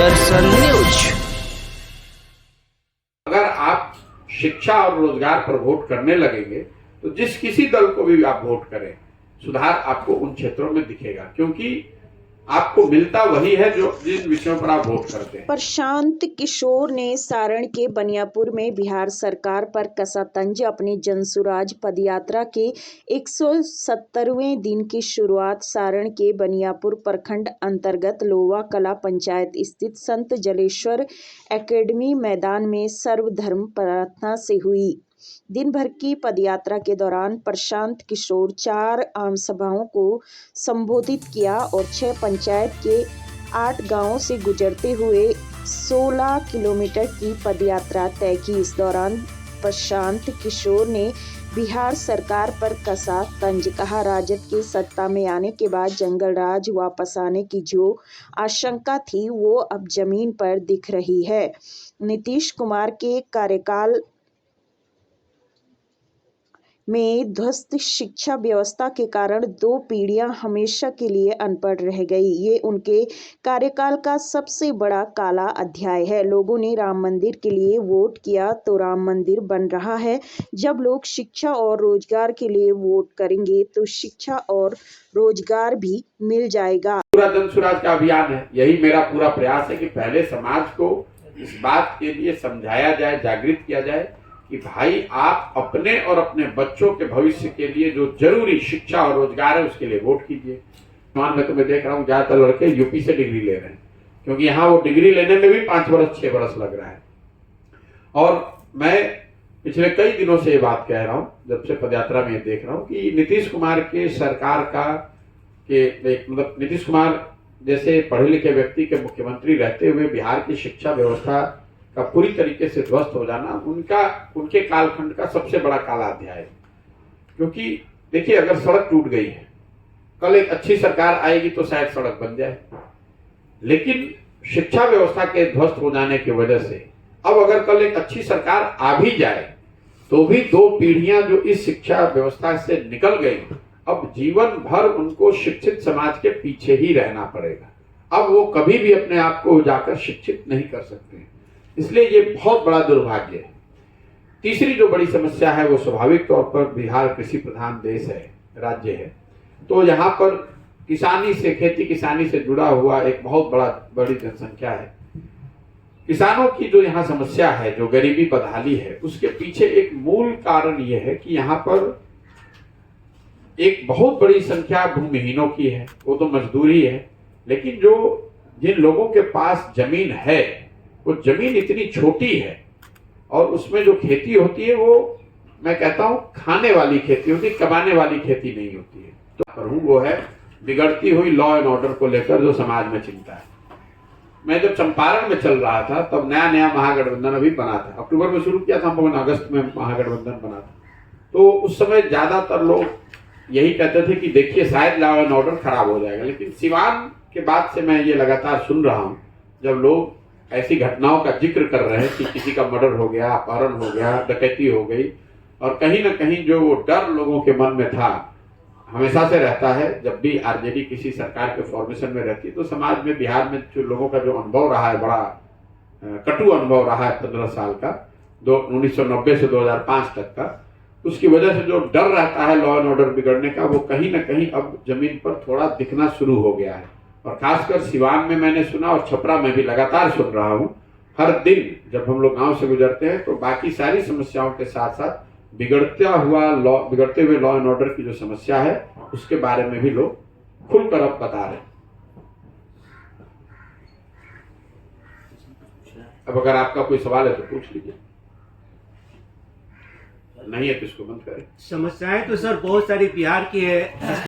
दर्शन news. अगर आप शिक्षा और रोजगार पर वोट करने लगेंगे तो जिस किसी दल को भी आप वोट करें, सुधार आपको उन क्षेत्रों में दिखेगा, क्योंकि आपको मिलता वही है जो जिन विषयों पर आप वोट करते हैं। प्रशांत किशोर ने सारण के बनियापुर में बिहार सरकार पर कसा तंज। अपनी जनसुराज पदयात्रा के 170वें दिन की शुरुआत सारण के बनियापुर प्रखंड अंतर्गत लोवा कला पंचायत स्थित संत जलेश्वर एकेडमी मैदान में सर्वधर्म प्रार्थना से हुई। दिन भर की पदयात्रा के दौरान प्रशांत किशोर 4 आम सभाओं को संबोधित किया और 6 पंचायत के 8 गांवों से गुजरते हुए 16 किलोमीटर की पदयात्रा तय की। इस दौरान प्रशांत किशोर ने बिहार सरकार पर कसा तंज। कहा, राजद के सत्ता में आने के बाद जंगल राज वापस आने की जो आशंका थी वो अब जमीन पर दिख रही है। नीतीश कुमार के कार्यकाल में ध्वस्त शिक्षा व्यवस्था के कारण 2 पीढ़ियां हमेशा के लिए अनपढ़ रह गई। ये उनके कार्यकाल का सबसे बड़ा काला अध्याय है। लोगों ने राम मंदिर के लिए वोट किया तो राम मंदिर बन रहा है। जब लोग शिक्षा और रोजगार के लिए वोट करेंगे तो शिक्षा और रोजगार भी मिल जाएगा। पूरा जनसुराज का अभियान है। यही मेरा पूरा प्रयास है कि पहले समाज को इस बात के लिए समझाया जाए, जागृत किया जाए कि भाई आप अपने और अपने बच्चों के भविष्य के लिए जो जरूरी शिक्षा और रोजगार है उसके लिए वोट कीजिए। मैं तो देख रहा हूँ ज्यादातर लड़के यूपी से डिग्री ले रहे हैं, क्योंकि यहाँ वो डिग्री लेने में भी 5 वर्ष 6 वर्ष लग रहा है। और मैं पिछले कई दिनों से ये बात कह रहा हूँ, जब से पदयात्रा में देख रहा हूँ कि नीतीश कुमार के सरकार का मतलब नीतीश कुमार जैसे पढ़े लिखे व्यक्ति के मुख्यमंत्री रहते हुए बिहार की शिक्षा व्यवस्था का पूरी तरीके से ध्वस्त हो जाना उनके कालखंड का सबसे बड़ा काला अध्याय है। क्योंकि देखिए, अगर सड़क टूट गई है, कल एक अच्छी सरकार आएगी तो शायद सड़क बन जाए, लेकिन शिक्षा व्यवस्था के ध्वस्त हो जाने की वजह से अब अगर कल एक अच्छी सरकार आ भी जाए तो भी 2 पीढ़ियां जो इस शिक्षा व्यवस्था से निकल गई, अब जीवन भर उनको शिक्षित समाज के पीछे ही रहना पड़ेगा। अब वो कभी भी अपने आप को जाकर शिक्षित नहीं कर सकते हैं। इसलिए ये बहुत बड़ा दुर्भाग्य है। तीसरी जो बड़ी समस्या है वो स्वाभाविक तौर पर बिहार कृषि प्रधान देश है, राज्य है, तो यहाँ पर किसानी से, खेती किसानी से जुड़ा हुआ एक बहुत बड़ी जनसंख्या है। किसानों की जो यहाँ समस्या है, जो गरीबी बदहाली है, उसके पीछे एक मूल कारण ये है कि यहाँ पर एक बहुत बड़ी संख्या भूमिहीनों की है। वो तो मजदूरी है, लेकिन जिन लोगों के पास जमीन है वो जमीन इतनी छोटी है और उसमें जो खेती होती है वो, मैं कहता हूं, खाने वाली खेती होती है, कमाने वाली खेती नहीं होती है। तो वो है बिगड़ती हुई लॉ एंड ऑर्डर को लेकर जो समाज में चिंता है। मैं जब चंपारण में चल रहा था तब नया महागठबंधन अभी बना था, अक्टूबर में शुरू किया था, हम अगस्त में महागठबंधन बना था। तो उस समय ज्यादातर लोग यही कहते थे कि देखिए शायद लॉ एंड ऑर्डर खराब हो जाएगा, लेकिन सिवान के बाद से मैं ये लगातार सुन रहा हूँ, जब लोग ऐसी घटनाओं का जिक्र कर रहे हैं कि किसी का मर्डर हो गया, अपहरण हो गया, डकैती हो गई, और कहीं ना कहीं जो वो डर लोगों के मन में था, हमेशा से रहता है। जब भी आरजेडी किसी सरकार के फॉर्मेशन में रहती है तो समाज में, बिहार में जो लोगों का जो अनुभव रहा है, बड़ा कटु अनुभव रहा है 15 साल का, 1990 से 2005 तक का, उसकी वजह से जो डर रहता है लॉ एंड ऑर्डर बिगड़ने का, वो कहीं ना कहीं अब जमीन पर थोड़ा दिखना शुरू हो गया है। और खासकर सिवान में मैंने सुना, और छपरा में भी लगातार सुन रहा हूं, हर दिन जब हम लोग गांव से गुजरते हैं तो बाकी सारी समस्याओं के साथ साथ बिगड़ते हुए लॉ एंड ऑर्डर की जो समस्या है उसके बारे में भी लोग खुलकर अब बता रहे हैं। अब अगर आपका कोई सवाल है तो पूछ लीजिए, नहीं है तो इसको बंद करें। समस्याएं तो सर बहुत सारी बिहार की है।